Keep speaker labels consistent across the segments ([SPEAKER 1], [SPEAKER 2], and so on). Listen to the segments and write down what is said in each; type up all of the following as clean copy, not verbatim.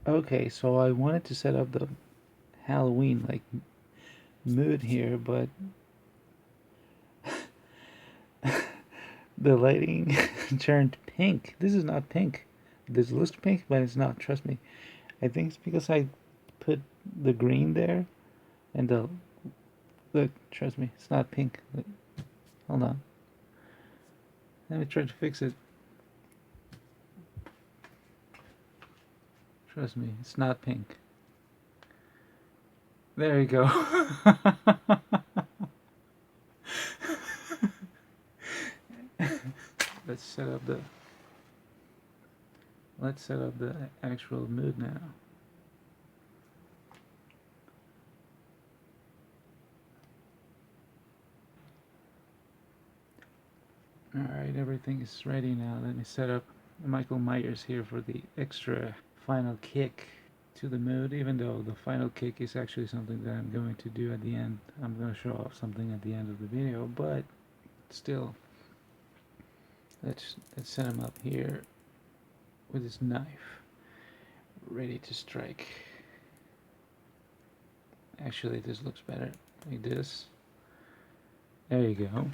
[SPEAKER 1] Okay, so I wanted to set up the Halloween like mood here, but the lighting turned pink. This is not pink. This looks pink, but it's not. Trust me. I think it's because I put the green there and the look. Trust me, it's not pink. Look, hold on. Let me try to fix it. Trust me, it's not pink. There you go. let's set up the let's set up the actual mood now. Alright, everything is ready now. Let me set up Michael Myers here for the extra final kick to the mood, even though the final kick is actually something that I'm going to do at the end. I'm going to show off something at the end of the video, but still, let's set him up here with his knife, ready to strike. Actually, this looks better, like this. There you go.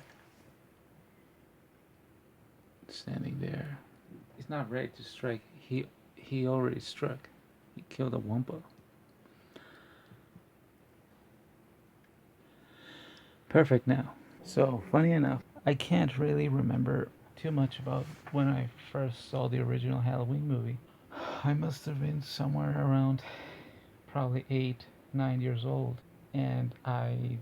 [SPEAKER 1] Standing there. He's not ready to strike. He already struck. He killed a Wampa. Perfect now. So, funny enough, I can't really remember too much about when I first saw the original Halloween movie. I must have been somewhere around probably 8, 9 years old, and I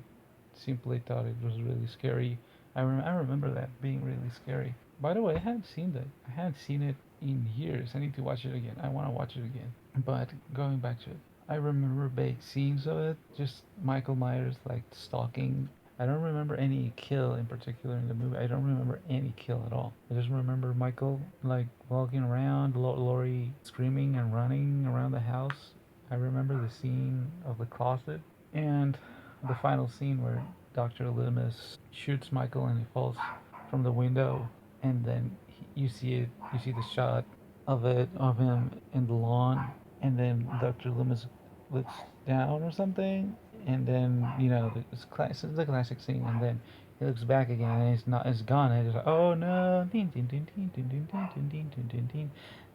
[SPEAKER 1] simply thought it was really scary. I remember that being really scary. By the way, I hadn't seen that. I hadn't seen it in years. I need to watch it again. I want to watch it again. But going back to it, I remember big scenes of it. Just Michael Myers like stalking. I don't remember any kill in particular in the movie. I don't remember any kill at all. I just remember Michael like walking around, Laurie screaming and running around the house. I remember the scene of the closet and the final scene where Dr. Loomis shoots Michael and he falls from the window, and then you see it. You see the shot of it of him in the lawn, and then Dr. Loomis looks down or something, and then it's the classic scene, and then he looks back again and it's not, it's gone, and it's like, oh no,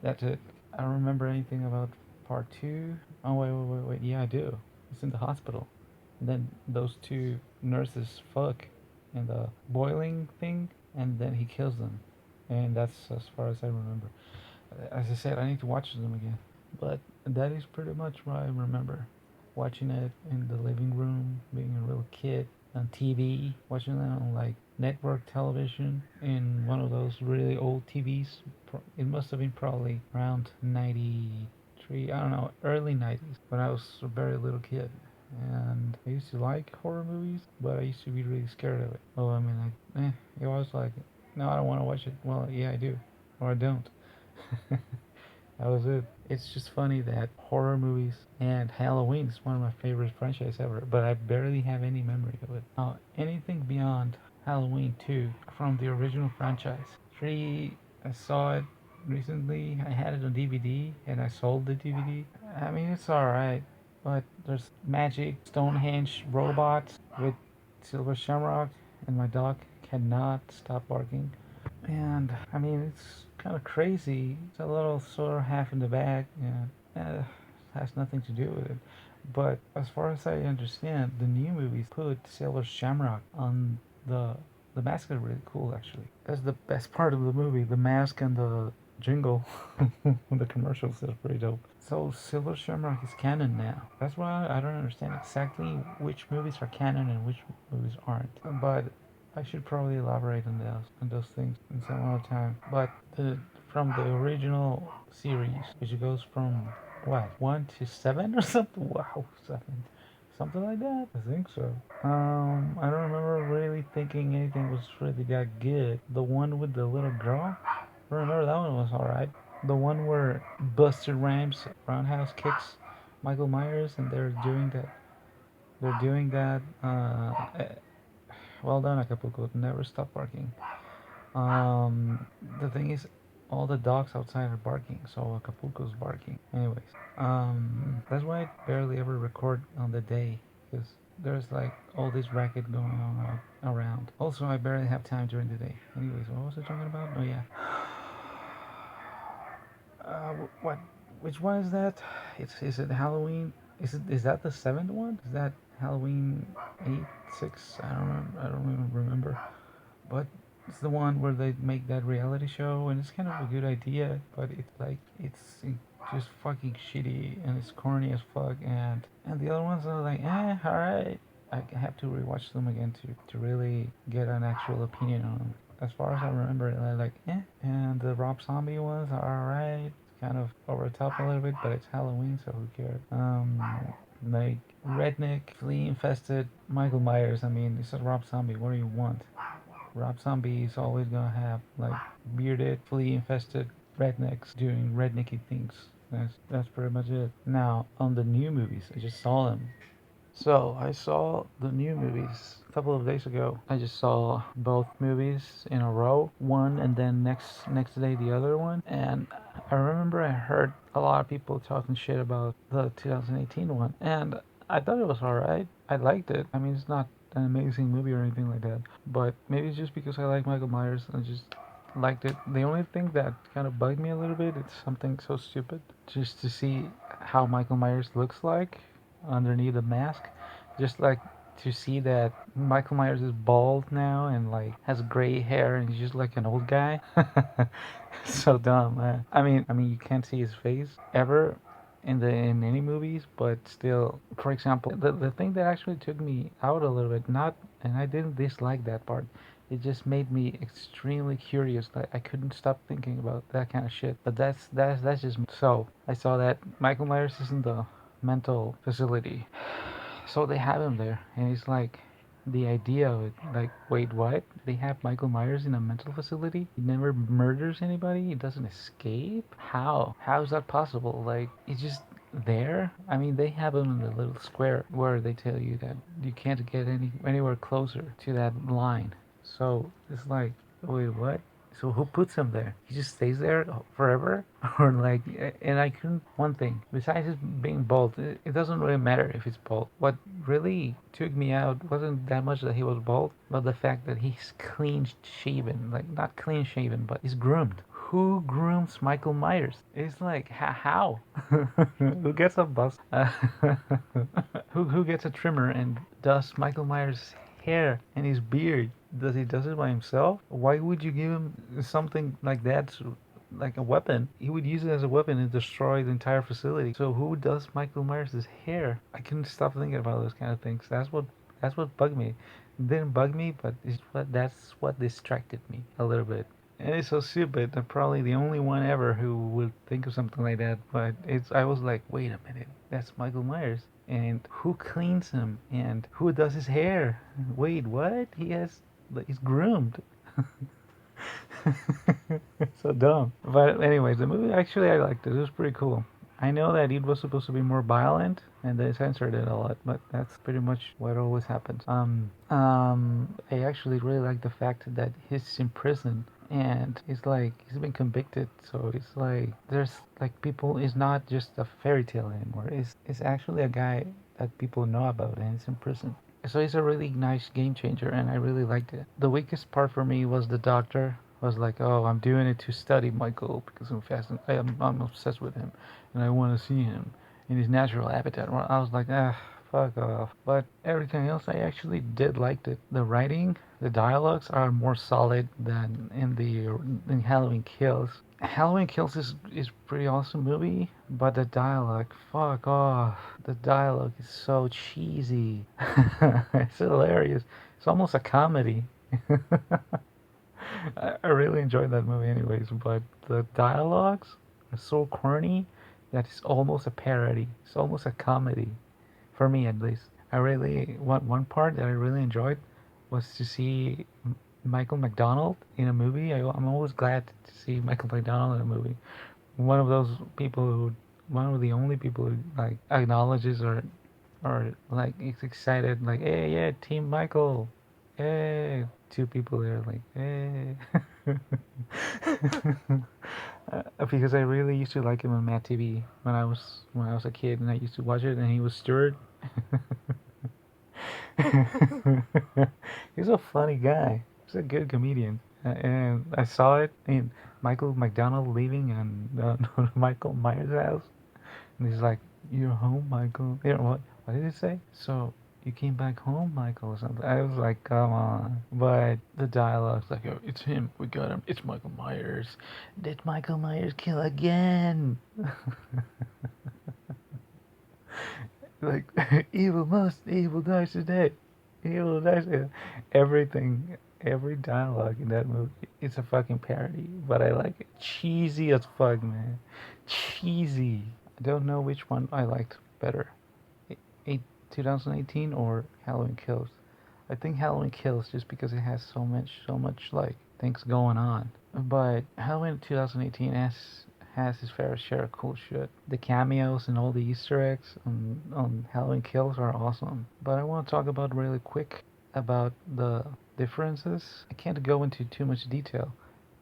[SPEAKER 1] that's it. I don't remember anything about part two. Oh wait, yeah I do. It's in the hospital, and then those two nurses fuck in the boiling thing, and then he kills them, and that's as far as I remember. As I said, I need to watch them again. But that is pretty much what I remember. Watching it in the living room, being a little kid, on TV, watching it on like network television in one of those really old TVs. It must have been probably around 93, I don't know, early 90s, when I was a very little kid. And I used to like horror movies, but I used to be really scared of it. Oh, I mean, it was like, no, I don't want to watch it. Well, yeah, I do, or I don't. That was it. It's just funny that horror movies and Halloween is one of my favorite franchises ever, but I barely have any memory of it. Anything beyond Halloween 2 from the original franchise. 3, I saw it recently. I had it on DVD and I sold the DVD. I mean, it's alright, but there's magic, Stonehenge robots with Silver Shamrock, and my dog cannot stop barking. And I mean, it's kind of crazy. It's a little sort of half in the bag. Yeah, has nothing to do with it. But as far as I understand, the new movies put Sailor Shamrock on the mask is really cool actually. That's the best part of the movie. The mask and the jingle, the commercials are pretty dope. So Silver Shamrock is canon now. That's why I don't understand exactly which movies are canon and which movies aren't. But I should probably elaborate on those things in some other time. But from the original series, which goes from what 1 to 7 or something. Wow, 7, something like that. I think so. I don't remember really thinking anything was really that good. The one with the little girl, I remember that one was alright. The one where Buster Rhymes roundhouse kicks Michael Myers, and they're doing that. They're doing that. Well done, Acapulco. Never stop barking. The thing is, all the dogs outside are barking, so Acapulco's barking. Anyways, that's why I barely ever record on the day, because there's like all this racket going on around. Also, I barely have time during the day. Anyways, what was I talking about? Oh yeah. What? Which one is that? Is it Halloween? Is that the seventh one? Is that Halloween 8, 6? I don't even remember. But it's the one where they make that reality show, and it's kind of a good idea, but it's just fucking shitty and it's corny as fuck. And the other ones are like, all right. I have to rewatch them again to really get an actual opinion on them. As far as I remember, they're like, and the Rob Zombie ones are alright. Kind of over the top a little bit, but it's Halloween, so who cares? Like redneck, flea infested Michael Myers. I mean, it's a Rob Zombie. What do you want? Rob Zombie is always gonna have like bearded, flea infested rednecks doing rednecky things. That's pretty much it. Now on the new movies, I just saw them. So I saw the new movies a couple of days ago. I just saw both movies in a row, one and then next day the other one. And I remember I heard a lot of people talking shit about the 2018 one, and I thought it was alright. I liked it. I mean, it's not an amazing movie or anything like that, but maybe it's just because I like Michael Myers. I just liked it. The only thing that kind of bugged me a little bit, it's something so stupid, just to see how Michael Myers looks like underneath the mask. Just like to see that Michael Myers is bald now and like has gray hair and he's just like an old guy. So dumb. I mean, you can't see his face ever in any movies, but still, for example, the thing that actually took me out a little bit, not, and I didn't dislike that part. It just made me extremely curious. Like I couldn't stop thinking about that kind of shit. But that's just me. So I saw that Michael Myers is in the mental facility, so they have him there, and it's like the idea of it, like, wait, what? They have Michael Myers in a mental facility? He never murders anybody? He doesn't escape? How? How is that possible? Like, he's just there? I mean, they have him in the little square where they tell you that you can't get anywhere closer to that line. So it's like, wait, what? So who puts him there? He just stays there forever, or like? And I couldn't. One thing besides his being bald, it doesn't really matter if he's bald. What really took me out wasn't that much that he was bald, but the fact that he's clean shaven, like not clean shaven, but he's groomed. Who grooms Michael Myers? It's like how? Who gets a bus? Who gets a trimmer and does Michael Myers' hair and his beard? Does he does it by himself? Why would you give him something like that, like a weapon? He would use it as a weapon and destroy the entire facility. So who does Michael Myers' hair? I couldn't stop thinking about those kind of things. That's what bugged me. It didn't bug me, but that's what distracted me a little bit. And it's so stupid. I'm probably the only one ever who would think of something like that. But I was like, wait a minute, that's Michael Myers. And who cleans him? And who does his hair? Wait, what? He's groomed. So dumb. But anyways, the movie actually I liked it. It was pretty cool. I know that it was supposed to be more violent, and they censored it a lot, but that's pretty much what always happens. I actually really like the fact that he's in prison, and it's like he's been convicted, so it's like there's like people. It's not just a fairy tale anymore. It's actually a guy that people know about, and he's in prison. So it's a really nice game changer, and I really liked it. The weakest part for me was the doctor was like, "Oh, I'm doing it to study Michael because I'm obsessed with him, and I want to see him in his natural habitat." Well, I was like, fuck off. But everything else, I actually did like it. The writing, the dialogues are more solid than in Halloween Kills. Halloween Kills is pretty awesome movie, but the dialogue, fuck off. The dialogue is so cheesy. It's hilarious. It's almost a comedy. I really enjoyed that movie anyways, but the dialogues are so corny that it's almost a parody. It's almost a comedy, for me at least. One part that I really enjoyed was to see Michael McDonald in a movie. I'm always glad to see Michael McDonald in a movie. One of those people who, one of the only people who like acknowledges or like is excited, like, hey, yeah, Team Michael, hey. Two people there, like, hey. because I really used to like him on Mad TV when I was a kid, and I used to watch it, and he was Stuart. He's a funny guy. He's a good comedian. And I saw it in Michael McDonald leaving and Michael Myers' house, and he's like, "You're home, Michael." You know what? What did he say? So you came back home, Michael, or something. I was like, come on. But the dialogue's like, oh, it's him. We got him. It's Michael Myers. Did Michael Myers kill again? Like, evil dies today. Evil dies today. Everything, every dialogue in that movie, it's a fucking parody. But I like it. Cheesy as fuck, man. Cheesy. I don't know which one I liked better. 2018 or Halloween Kills. I think Halloween Kills just because it has so much like things going on. But Halloween 2018 has his fair share of cool shit. The cameos and all the Easter eggs on Halloween Kills are awesome. But I want to talk about really quick about the differences. I can't go into too much detail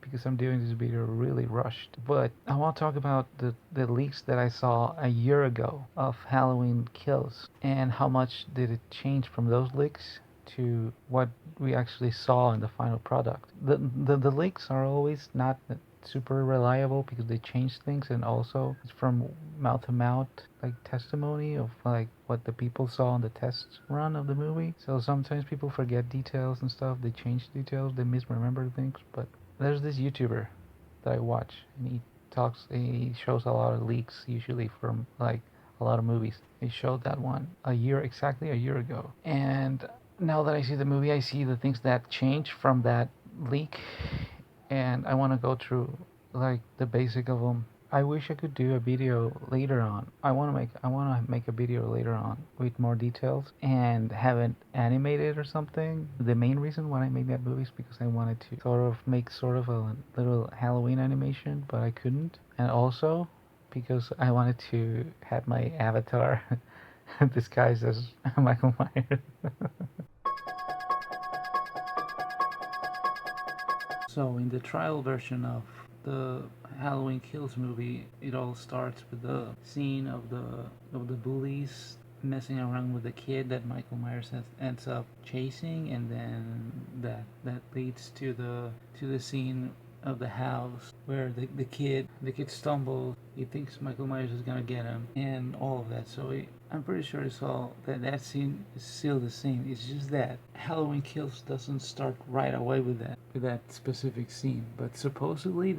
[SPEAKER 1] because I'm doing this video really rushed. But I want to talk about the leaks that I saw a year ago of Halloween Kills and how much did it change from those leaks to what we actually saw in the final product. The leaks are always not super reliable because they change things, and also it's from mouth to mouth like testimony of like what the people saw in the test run of the movie. So sometimes people forget details and stuff, they change details, they misremember things. But there's this YouTuber that I watch, and he shows a lot of leaks usually from like a lot of movies. He showed that one exactly a year ago, and now that I see the movie, I see the things that change from that leak, and I want to go through like the basic of them. I wish I could do a video later on. I want to make a video later on with more details and have it animated or something. The main reason why I made that movie is because I wanted to sort of make sort of a little Halloween animation, but I couldn't. And also because I wanted to have my avatar disguised as Michael Myers. So in the trial version of the Halloween Kills movie, it all starts with the scene of the bullies messing around with the kid that Michael Myers ends up chasing, and then that leads to the scene of the house where the kid stumbles. He thinks Michael Myers is gonna get him, and all of that. So I'm pretty sure it's all that scene is still the same. It's just that Halloween Kills doesn't start right away with that specific scene, but supposedly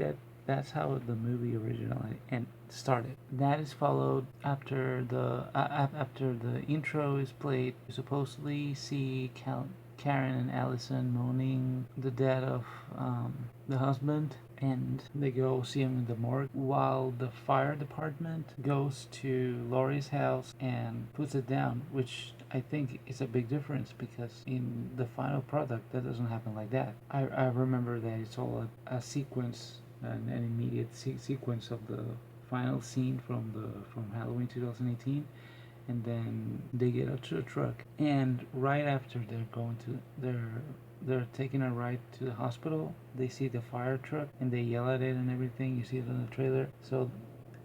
[SPEAKER 1] that's how the movie originally and started. That is followed after the intro is played. You supposedly see Karen and Allison mourning the death of the husband, and they go see him in the morgue while the fire department goes to Laurie's house and puts it down, which I think is a big difference because in the final product that doesn't happen like that. I remember that it's all a sequence, an immediate sequence of the final scene from Halloween 2018, and then they get up to a truck, and right after they're taking a ride to the hospital, they see the fire truck and they yell at it and everything. You see it in the trailer. So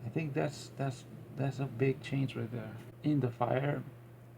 [SPEAKER 1] I think that's a big change right there. In the fire,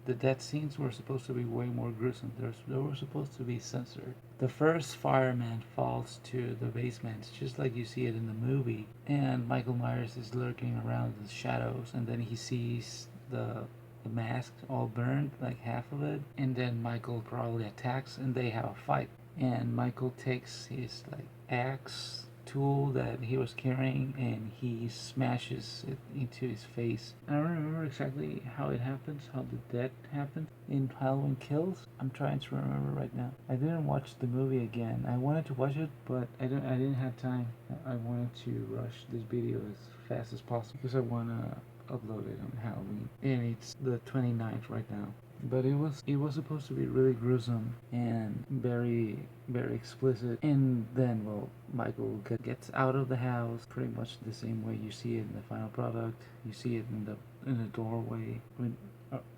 [SPEAKER 1] the death scenes were supposed to be way more gruesome. They were supposed to be censored. The first fireman falls to the basement, just like you see it in the movie, and Michael Myers is lurking around the shadows, and then he sees the mask all burned, like half of it, and then Michael probably attacks, and they have a fight. And Michael takes his like axe tool that he was carrying and he smashes it into his face. I don't remember exactly how it happens, how the death happens in Halloween Kills. I'm trying to remember right now. I didn't watch the movie again. I wanted to watch it, but I didn't have time. I wanted to rush this video as fast as possible because I wanna upload it on Halloween, and it's the 29th right now. But it was supposed to be really gruesome and very explicit. And then, well, Michael gets out of the house pretty much the same way you see it in the final product. You see it in the doorway,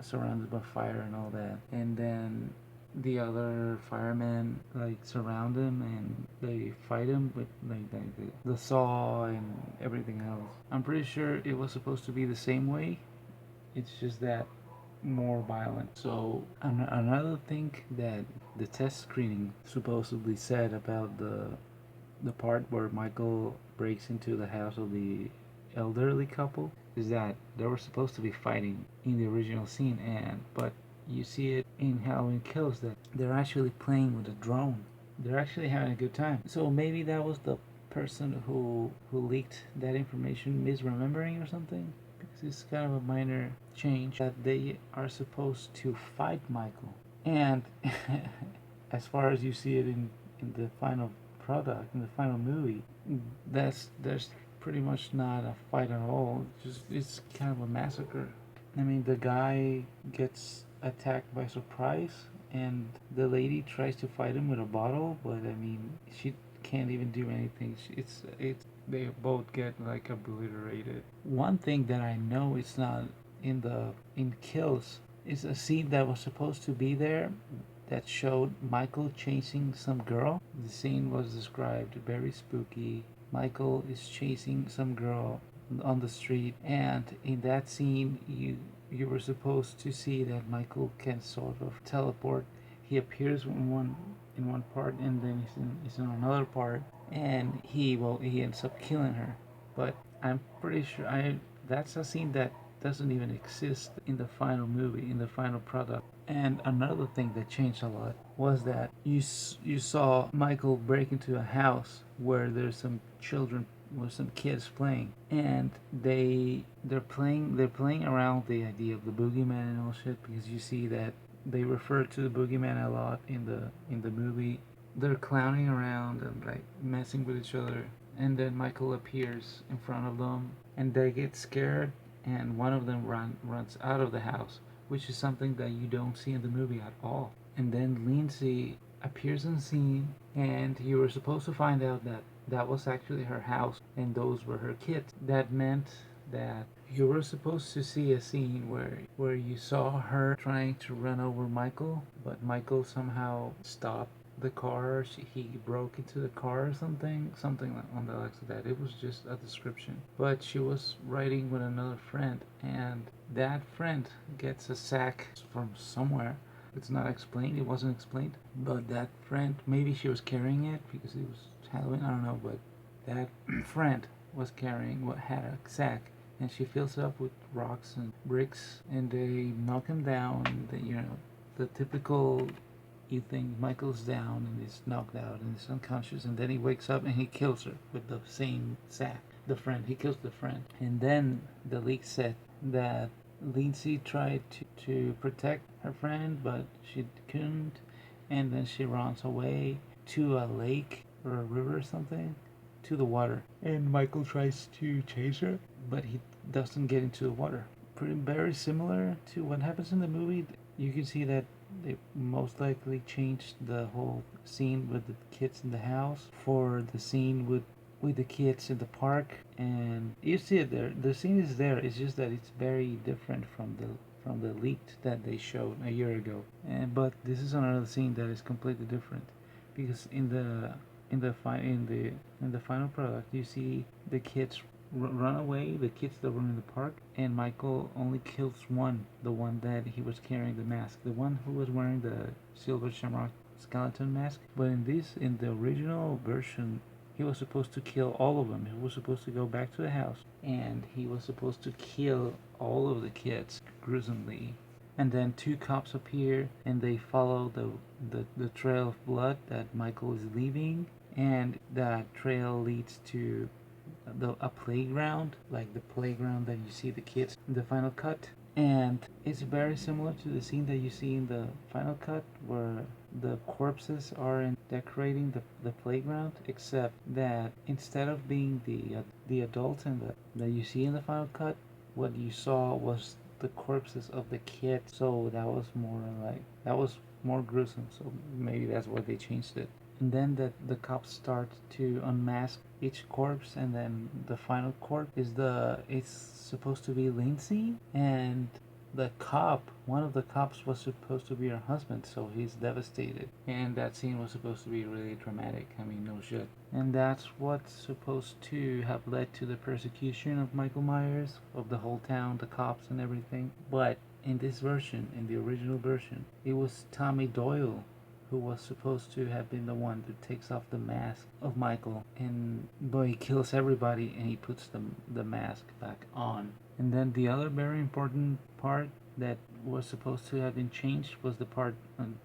[SPEAKER 1] surrounded by fire and all that. And then the other firemen like surround him and they fight him with like the saw and everything else. I'm pretty sure it was supposed to be the same way. It's just that more violent. So another thing that the test screening supposedly said about the part where Michael breaks into the house of the elderly couple is that they were supposed to be fighting in the original scene, and but you see it in Halloween Kills that they're actually playing with a drone. They're actually having a good time. So maybe that was the person who leaked that information misremembering or something, because it's kind of a minor change that they are supposed to fight Michael. And as far as you see it in the final product, in the final movie, there's pretty much not a fight at all. It's kind of a massacre. I mean, the guy gets attacked by surprise, and the lady tries to fight him with a bottle, but I mean, she can't even do anything. It's they both get like obliterated. One thing that I know it's not in Kills is a scene that was supposed to be there that showed Michael chasing some girl. The scene was described very spooky. Michael is chasing some girl on the street, and in that scene you were supposed to see that Michael can sort of teleport. He appears in one part and then he's in another part, and he ends up killing her. But I'm pretty sure I that's a scene that doesn't even exist in the final movie, in the final product. And another thing that changed a lot was that you saw Michael break into a house where there's some children with some kids playing, and they're playing around the idea of the boogeyman and all shit, because you see that they refer to the boogeyman a lot in the movie. They're clowning around and like messing with each other, and then Michael appears in front of them, and they get scared, and one of them runs out of the house, which is something that you don't see in the movie at all. And then Lindsay appears on scene, and you were supposed to find out that that was actually her house and those were her kids. That meant that you were supposed to see a scene where you saw her trying to run over Michael, but Michael somehow stopped the car. He broke into the car or something on the likes of that. It was just a description. But she was riding with another friend, and that friend gets a sack from somewhere. It's not explained. It wasn't explained. But that friend, maybe she was carrying it because it was Halloween. I don't know. But that friend was carrying what had a sack, and she fills it up with rocks and bricks, and they knock him down. The typical, you think Michael's down and he's knocked out and he's unconscious, and then he wakes up and he kills her with the same sack. The friend, he kills the friend. And then the leak said that Lindsay tried to protect her friend, but she couldn't, and then she runs away to a lake or a river or something, to the water. And Michael tries to chase her, but he doesn't get into the water. Pretty very similar to what happens in the movie. You can see that they most likely changed the whole scene with the kids in the house for the scene with the kids in the park, and you see it there. The scene is there. It's just that it's very different from the leaked that they showed a year ago. And but this is another scene that is completely different, because in the final product you see the kids run away, the kids that were in the park, and Michael only kills one, the one that he was carrying the mask, the one who was wearing the silver shamrock skeleton mask. But in the original version, he was supposed to kill all of them. He was supposed to go back to the house, and he was supposed to kill all of the kids gruesomely. And then two cops appear, and they follow the trail of blood that Michael is leaving, and that trail leads to a playground, like the playground that you see the kids in the final cut. And it's very similar to the scene that you see in the final cut where the corpses are decorating the playground, except that instead of being the adults that you see in the final cut, what you saw was the corpses of the kids. So that was more gruesome. So maybe that's why they changed it. And then the cops start to unmask each corpse, and then the final corpse is it's supposed to be Lindsay, and the cop, one of the cops was supposed to be her husband, so he's devastated. And that scene was supposed to be really dramatic. I mean, no shit. And that's what's supposed to have led to the persecution of Michael Myers, of the whole town, the cops and everything. But in this version, in the original version, it was Tommy Doyle who was supposed to have been the one who takes off the mask of Michael, and but he kills everybody and he puts the mask back on. And then the other very important part that was supposed to have been changed was the part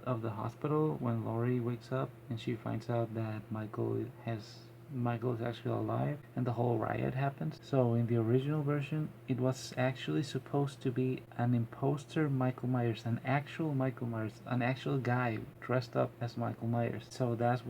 [SPEAKER 1] of the hospital when Laurie wakes up and she finds out that Michael is actually alive and the whole riot happens. So in the original version, it was actually supposed to be an imposter Michael Myers, an actual Michael Myers, an actual guy dressed up as Michael Myers. So that's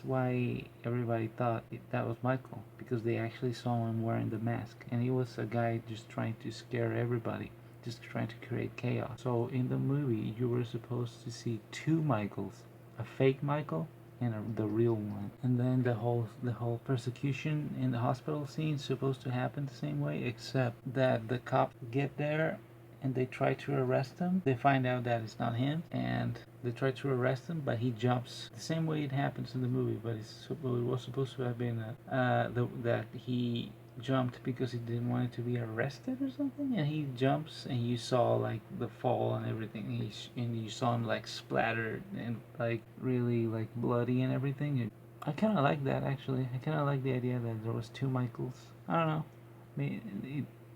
[SPEAKER 1] why everybody thought that was Michael, because they actually saw him wearing the mask, and he was a guy just trying to scare everybody, just trying to create chaos. So in the movie, you were supposed to see two Michaels, a fake Michael and the real one. And then the whole persecution in the hospital scene is supposed to happen the same way, except that the cops get there and they try to arrest him. They find out that it's not him, and they try to arrest him, but he jumps the same way it happens in the movie. But it was supposed to have been that he jumped because he didn't want to be arrested or something, and he jumps and you saw like the fall and everything, and you saw him like splattered and like really like bloody and everything. I kind of like that, actually. I kind of like the idea that there was two Michaels. I don't know,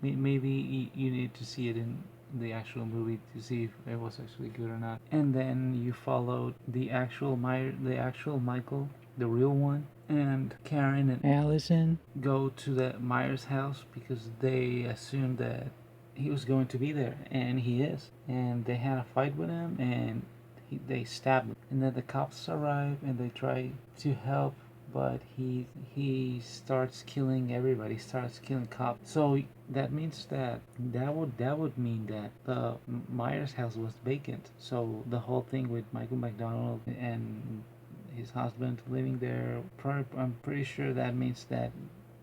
[SPEAKER 1] maybe you need to see it in the actual movie to see if it was actually good or not. And then you followed the actual Michael, the real one, and Karen and Allison go to the Myers house because they assumed that he was going to be there, and he is. And they had a fight with him, and they stabbed him. And then the cops arrive and they try to help, but he starts killing everybody. Starts killing cops. So that means that would mean that the Myers house was vacant. So the whole thing with Michael McDonald and his husband living there, I'm pretty sure that means that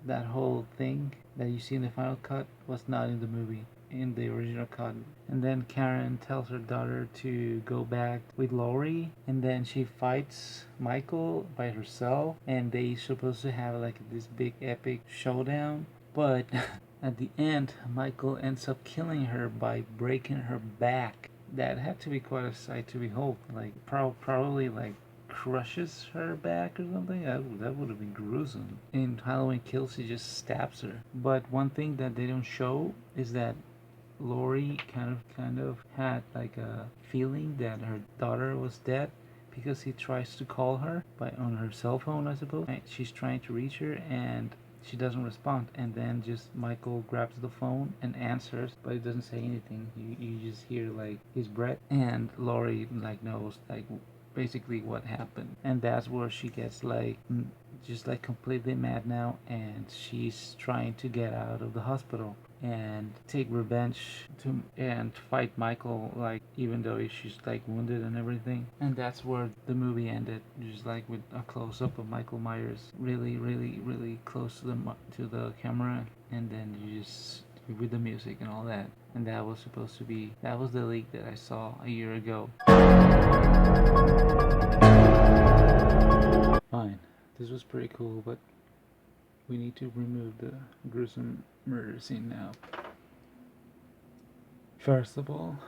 [SPEAKER 1] that whole thing that you see in the final cut was not in the movie, in the original cut. And then Karen tells her daughter to go back with Laurie, and then she fights Michael by herself, and they supposed to have like this big epic showdown. But at the end, Michael ends up killing her by breaking her back. That had to be quite a sight to behold. Like probably like crushes her back or something. That would have been gruesome. In Halloween Kills, he just stabs her. But one thing that they don't show is that Laurie kind of had like a feeling that her daughter was dead, because he tries to call her on her cell phone, I suppose. She's trying to reach her and she doesn't respond, and then just Michael grabs the phone and answers, but he doesn't say anything. You just hear like his breath, and Laurie like knows like basically what happened, and that's where she gets like just like completely mad now, and she's trying to get out of the hospital and take revenge and fight Michael, like even though she's like wounded and everything. And that's where the movie ended, just like with a close up of Michael Myers really close to the camera, and then you just with the music and all that. And that was the leak that I saw a year ago. Fine, this was pretty cool, but we need to remove the gruesome murder scene now. First of all,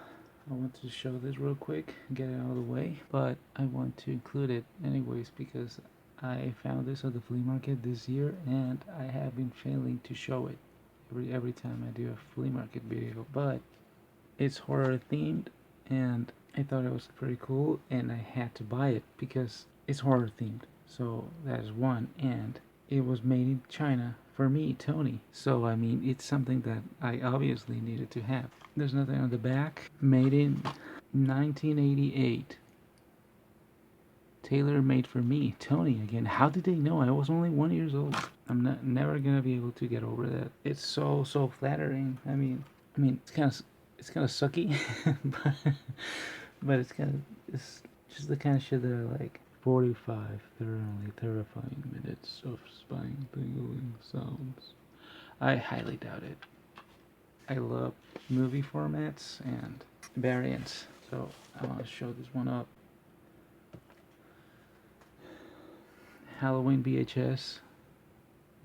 [SPEAKER 1] I want to show this real quick, get it out of the way, but I want to include it anyways because I found this at the flea market this year, and I have been failing to show it every time I do a flea market video. But it's horror themed, and I thought it was pretty cool, and I had to buy it because it's horror themed. So that is one, and it was made in China for me, Toni. So I mean, it's something that I obviously needed to have. There's nothing on the back. Made in 1988. Tailor made for me, Toni again. How did they know? I was only 1 year old. I'm never gonna be able to get over that. It's so flattering. I mean, it's kind of sucky, but it's just the kind of shit that I like. 45 thoroughly terrifying minutes of spine-tingling sounds. I highly doubt it. I love movie formats and variants. So I want to show this one up. Halloween VHS,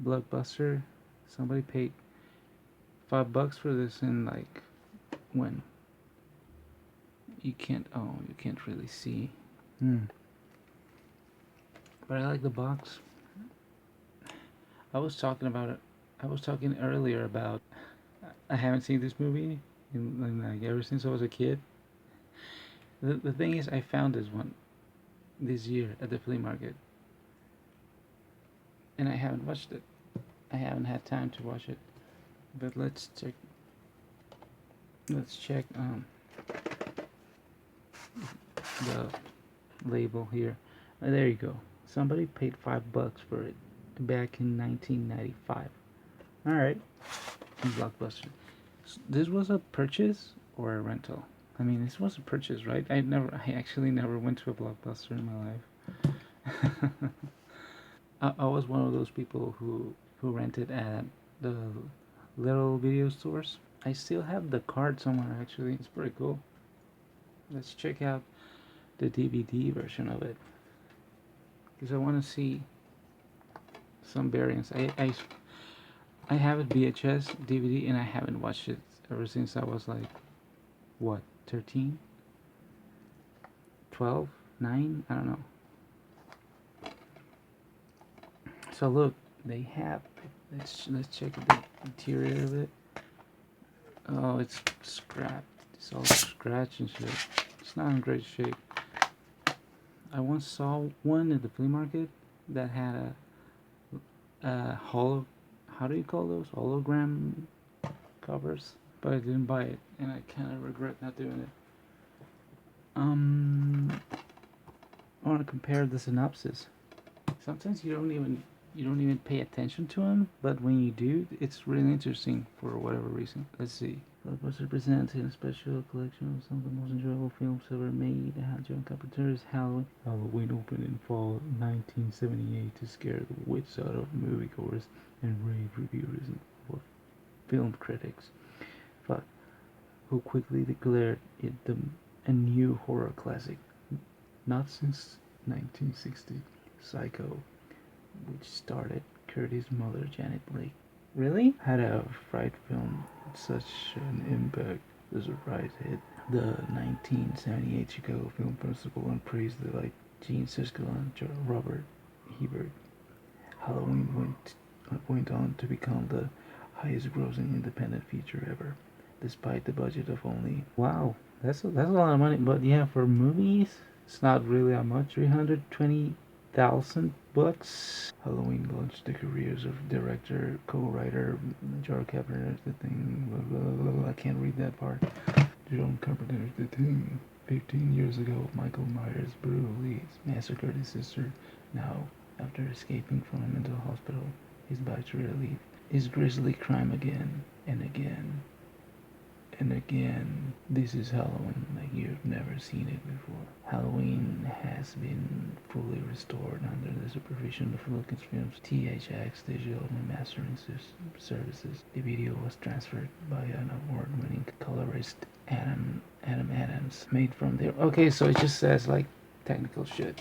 [SPEAKER 1] Blockbuster. Somebody paid $5 for this in like when you can't. Oh, you can't really see. But I like the box. I was talking about it. I was talking earlier about. I haven't seen this movie in like ever since I was a kid. The thing is, I found this one this year at the flea market, and I haven't watched it. I haven't had time to watch it. But let's check. Let's check the label here. There you go. Somebody paid $5 for it back in 1995. All right, Blockbuster. This was a purchase or a rental? I mean, this was a purchase, right? I actually never went to a Blockbuster in my life. I was one of those people who rented at the little video stores. I still have the card somewhere, actually. It's pretty cool. Let's check out the DVD version of it, because I want to see some variants. I have it VHS, DVD, and I haven't watched it ever since I was like, what, 13? 12? 9? I don't know. So look, they have, let's check the interior of it. Oh, it's scrapped. It's all scratched and shit. It's not in great shape. I once saw one at the flea market that had a how do you call those? Hologram covers. But I didn't buy it, and I kind of regret not doing it. I want to compare the synopsis. Sometimes you don't even pay attention to them, but when you do, it's really interesting for whatever reason. Let's see. Blockbuster presents a special collection of some of the most enjoyable films ever made. John Carpenter's Halloween. Halloween opened in fall 1978 to scare the wits out of moviegoers and rave reviewers and film critics. But who quickly declared it a new horror classic. Not since 1960, Psycho, which starred Curtis' mother, Janet Blake. Really? Had a fright film such an impact. The surprise hit the 1978 Chicago Film Festival and praised by Gene Siskel and Robert Ebert. Halloween went on to become the highest-grossing independent feature ever, despite the budget of only, wow, that's a lot of money. But yeah, for movies, it's not really that much. $320,000. Halloween launched the careers of director, co-writer John Carpenter's The Thing. Blah, blah, blah, I can't read that part. John Carpenter's The Thing. 15 years ago, Michael Myers brutally massacred his sister. Now, after escaping from a mental hospital, he's back to relief his grisly crime again and again and again. This is Halloween like you've never seen it before. Halloween has been fully restored under the supervision of Lucasfilm's THX Digital Remastering Services. The video was transferred by an award-winning colorist, Adam Adams, made from there. Okay, so it just says like technical shit.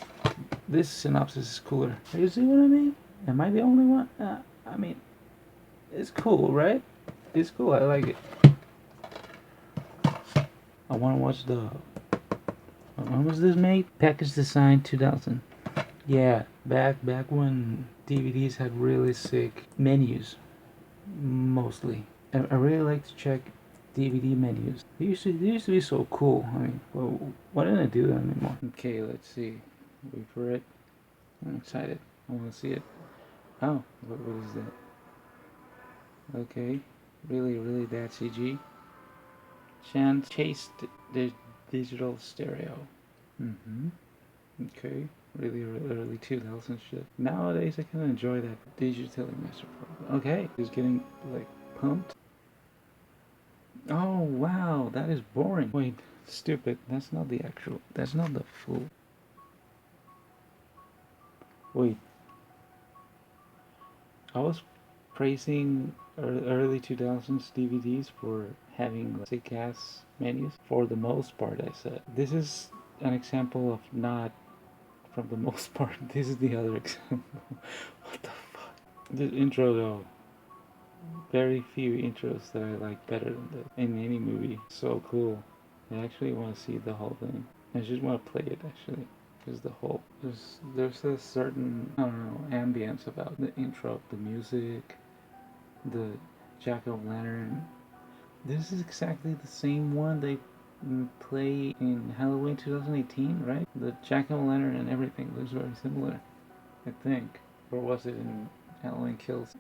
[SPEAKER 1] This synopsis is cooler. You see what I mean? Am I the only one? I mean, it's cool, right? It's cool. I like it. I want to watch the. When was this made? Package Design 2000. Yeah, back when DVDs had really sick menus, mostly. I really like to check DVD menus. They used to be so cool. I mean, well, why don't I do that anymore? Okay, let's see. Wait for it. I'm excited. I want to see it. Oh, what is that? Okay, really bad CG. Chase the digital stereo. Okay, really early 2000 shit. Nowadays, I can enjoy that digitally master. Okay, it's getting like pumped. Oh wow, that is boring. Wait, stupid. That's not the actual. That's not the full. Wait. I was praising early 2000s DVDs for having like, sick ass menus. For the most part, I said. This is an example of not from the most part. This is the other example. What the fuck? This intro though. Very few intros that I like better than this in any movie. So cool. I actually want to see the whole thing. I just want to play it actually. Because the whole there's a certain I don't know ambience about the intro, the music, the jack-o'-lantern. This is exactly the same one they play in Halloween 2018, right? The jack-o'-lantern and everything looks very similar, I think. Or was it in Halloween Kills?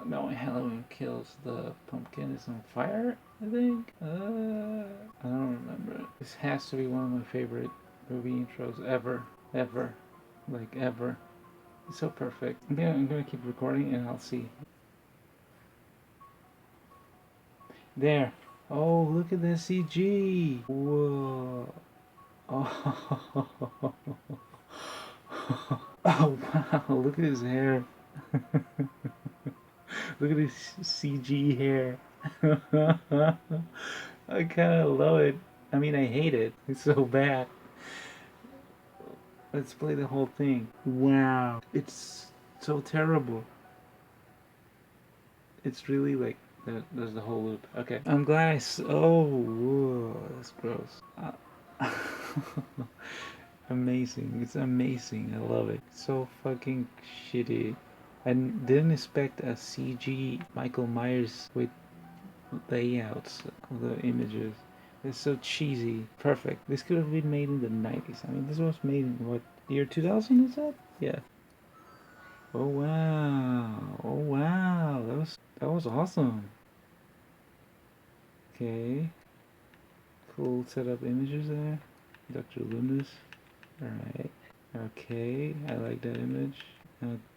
[SPEAKER 1] No, in Halloween Kills, the pumpkin is on fire, I think. I don't remember. This has to be one of my favorite movie intros ever. Ever. Like, ever. It's so perfect. Yeah, I'm gonna keep recording and I'll see. There. Oh, look at the CG. Whoa. Oh. Oh, wow. Look at his hair. Look at his CG hair. I kind of love it. I mean, I hate it. It's so bad. Let's play the whole thing. Wow. It's so terrible. It's really like there's the whole loop. Okay. I'm glad oh, whoa, that's gross. Amazing. It's amazing. I love it. So fucking shitty. I didn't expect a CG Michael Myers with layouts of the images. It's so cheesy. Perfect. This could have been made in the 90s. I mean, this was made in what, year 2000 is that? Yeah. Oh wow. Oh wow. That was awesome. Okay. Cool setup images there. Dr. Loomis. Alright. Okay. I like that image.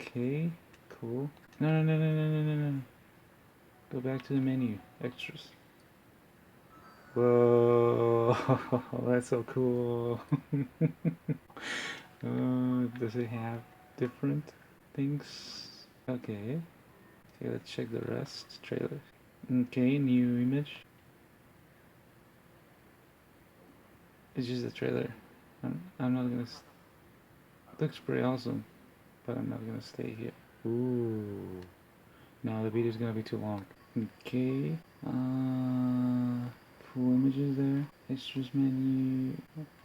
[SPEAKER 1] Okay. Cool. No, no, no, no, no, no, no, no. Go back to the menu. Extras. Whoa. That's so cool. Does it have different things? Okay. Okay, let's check the rest. Trailer. Okay, new image. It's just a trailer. I'm not gonna. Looks pretty awesome, but I'm not gonna stay here. Ooh. No, the video's gonna be too long. Okay. Cool images there. Extras menu.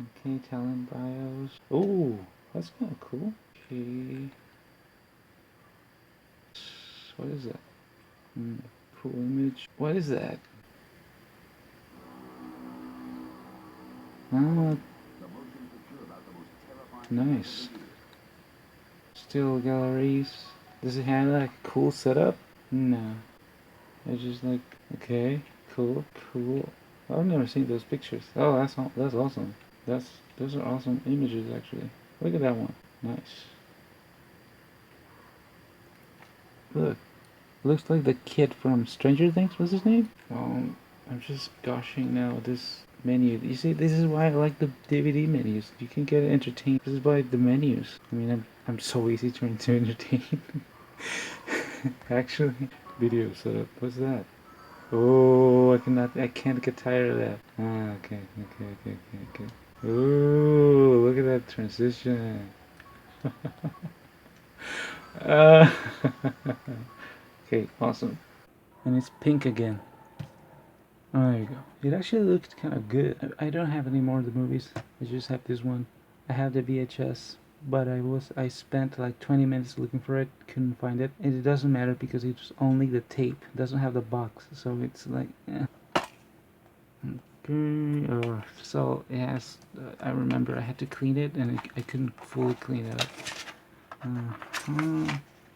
[SPEAKER 1] Okay, talent bios. Oh, that's kind of cool. Okay. What is that? Cool image. What is that? Oh, nice. Still galleries. Does it have like a cool setup? No. It's just like, okay, cool, cool. I've never seen those pictures. Oh, that's awesome. Those are awesome images actually. Look at that one. Nice. Look, looks like the kid from Stranger Things. What's his name? I'm just gushing now. This menu. You see, this is why I like the DVD menus. You can get entertained. This is why the menus. I mean, I'm so easy to entertain. Actually, video setup. What's that? Oh, I can't get tired of that. Ah, okay. Ooh, look at that transition. uh, okay, awesome. And it's pink again. Oh, there you go. It actually looked kind of good. I don't have any more of the movies. I just have this one. I have the VHS, but I spent like 20 minutes looking for it, couldn't find it. And it doesn't matter because it's only the tape. It doesn't have the box, so it's like, Okay, so it has, I remember I had to clean it and I couldn't fully clean it up.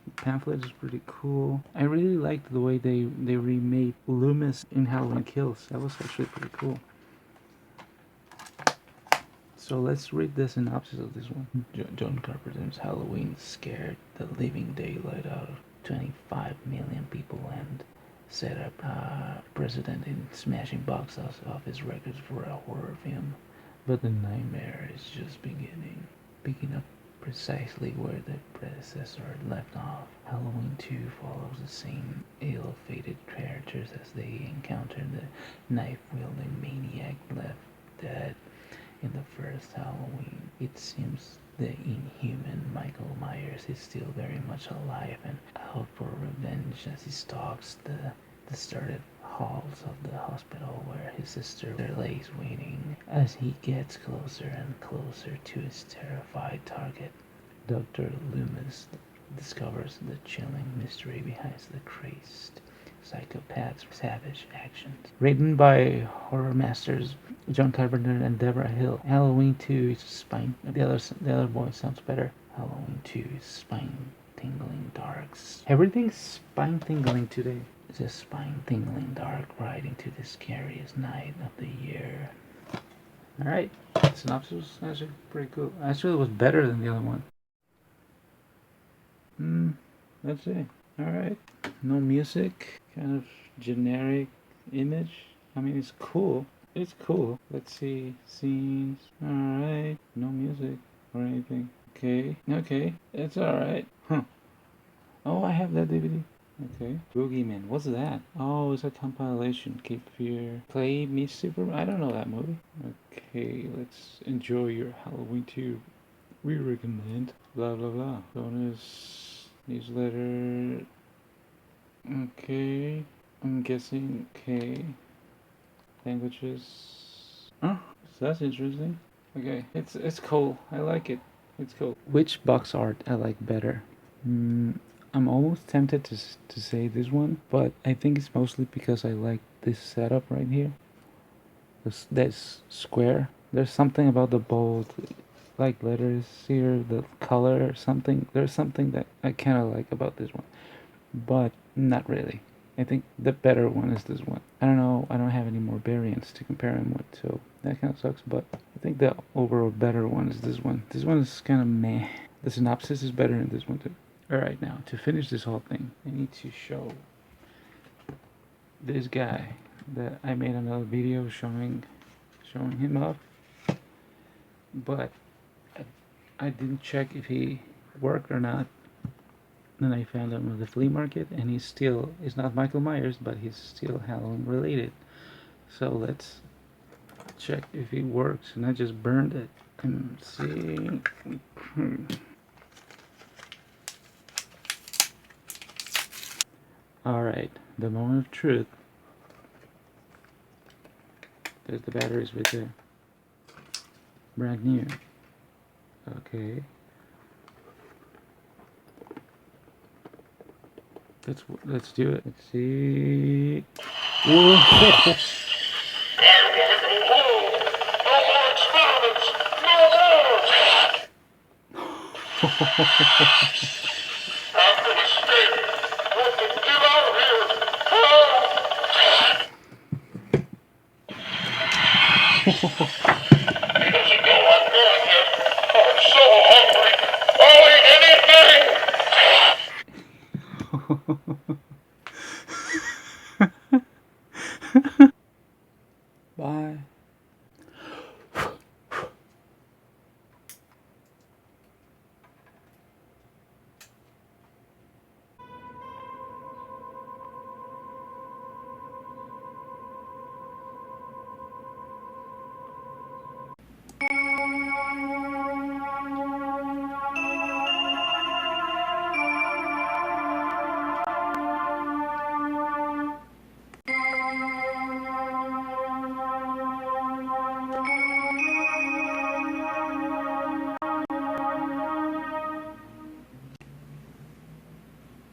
[SPEAKER 1] The pamphlet is pretty cool. I really liked the way they remade Loomis in Halloween Kills. That was actually pretty cool. So let's read the synopsis of this one. John Carpenter's Halloween scared the living daylight out of 25 million people and set up precedent in smashing box office records for a horror film. But the nightmare is just beginning, picking up precisely where the predecessor left off. Halloween Halloween 2 follows the same ill-fated characters as they encounter the knife-wielding maniac left dead in the first Halloween. It seems the inhuman Michael Myers is still very much alive and out for revenge as he stalks the deserted halls of the hospital where his sister lays waiting. As he gets closer and closer to his terrified target, Dr. Loomis discovers the chilling mystery behind the crazed psychopath's savage actions. Written by horror masters John Carpenter and Deborah Hill. Halloween 2 is spine. The other voice sounds better. Halloween 2 is spine-tingling darks. Everything's spine-tingling today. It's a spine-tingling dark ride into the scariest night of the year. Alright, synopsis was actually pretty cool. Actually, it was better than the other one. That's it. Alright. No music. Kind of generic image. I mean, it's cool. It's cool. Let's see. Scenes. Alright. No music or anything. Okay. Okay. It's alright. Huh. Oh, I have that DVD. Okay. Boogeyman. What's that? Oh, it's a compilation. Cape Fear. Play Me Superman. I don't know that movie. Okay. Let's enjoy your Halloween 2. We recommend. Blah, blah, blah. Bonus. Newsletter. Okay. I'm guessing. Okay. Languages. Oh, so that's interesting. Okay. It's cool. I like it. It's cool. Which box art I like better? I'm almost tempted to say this one, but I think it's mostly because I like this setup right here. This square. There's something about the bold, like letters here, the color or something. There's something that I kind of like about this one, but not really. I think the better one is this one. I don't know. I don't have any more variants to compare them with, so that kind of sucks. But I think the overall better one is this one. This one is kind of meh. The synopsis is better in this one too. Alright, now to finish this whole thing, I need to show this guy that I made another video showing him off, but I didn't check if he worked or not. Then I found him at the flea market, and he's not Michael Myers, but he's still Halloween related. So let's check if he works, and I just burned it and see. Alright, the moment of truth. There's the batteries right there. Brand new. Okay. Let's do it. Let's see. Whoa.